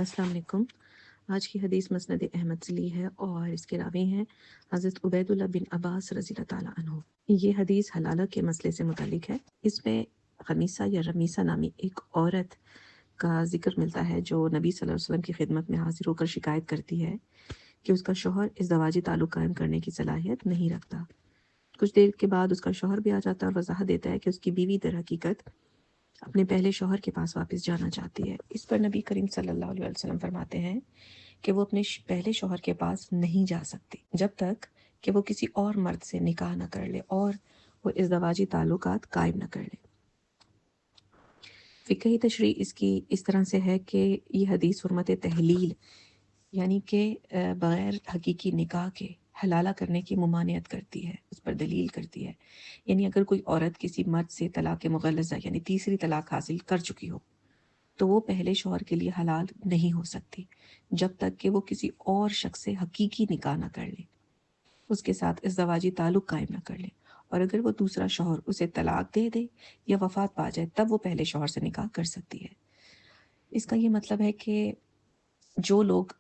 السلام علیکم۔ آج کی حدیث مسند احمد سے لی ہے اور اس کے راوی ہیں حضرت عبید اللہ بن عباس رضی اللہ تعالیٰ عنہ۔ یہ حدیث حلالہ کے مسئلے سے متعلق ہے۔ اس میں خمیسہ یا رمیسہ نامی ایک عورت کا ذکر ملتا ہے جو نبی صلی اللہ علیہ وسلم کی خدمت میں حاضر ہو کر شکایت کرتی ہے کہ اس کا شوہر ازدواجی تعلق قائم کرنے کی صلاحیت نہیں رکھتا۔ کچھ دیر کے بعد اس کا شوہر بھی آ جاتا ہے اور وضاحت دیتا ہے کہ اس کی بیوی در حقیقت اپنے پہلے شوہر کے پاس واپس جانا چاہتی ہے۔ اس پر نبی کریم صلی اللہ علیہ وسلم فرماتے ہیں کہ وہ اپنے پہلے شوہر کے پاس نہیں جا سکتی جب تک کہ وہ کسی اور مرد سے نکاح نہ کر لے اور وہ ازدواجی تعلقات قائم نہ کر لے۔ فقہی تشریح اس کی اس طرح سے ہے کہ یہ حدیث حرمت تحلیل یعنی کہ بغیر حقیقی نکاح کے حلالہ کرنے کی ممانعت کرتی ہے، اس پر دلیل کرتی ہے۔ یعنی اگر کوئی عورت کسی مرد سے طلاق مغلظہ یعنی تیسری طلاق حاصل کر چکی ہو تو وہ پہلے شوہر کے لیے حلال نہیں ہو سکتی جب تک کہ وہ کسی اور شخص سے حقیقی نکاح نہ کر لے، اس کے ساتھ ازدواجی تعلق قائم نہ کر لے، اور اگر وہ دوسرا شوہر اسے طلاق دے دے یا وفات پا جائے تب وہ پہلے شوہر سے نکاح کر سکتی ہے۔ اس کا یہ مطلب ہے کہ جو لوگ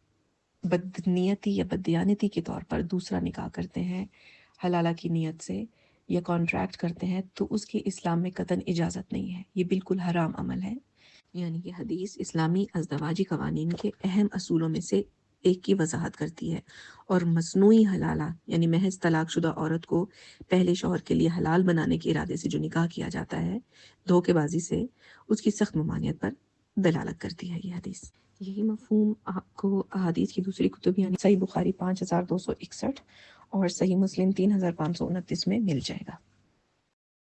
بدنیتی یا بددیانتی کے طور پر دوسرا نکاح کرتے ہیں حلالہ کی نیت سے یا کانٹریکٹ کرتے ہیں تو اس کی اسلام میں قطعاً اجازت نہیں ہے، یہ بالکل حرام عمل ہے۔ یعنی یہ حدیث اسلامی ازدواجی قوانین کے اہم اصولوں میں سے ایک کی وضاحت کرتی ہے، اور مصنوعی حلالہ یعنی محض طلاق شدہ عورت کو پہلے شوہر کے لیے حلال بنانے کے ارادے سے جو نکاح کیا جاتا ہے دھوکے بازی سے، اس کی سخت ممانعت پر دلالت کرتی ہے یہ حدیث۔ یہی مفہوم آپ کو احادیث کی دوسری کتب یعنی صحیح بخاری 5261 اور صحیح مسلم 3529 میں مل جائے گا۔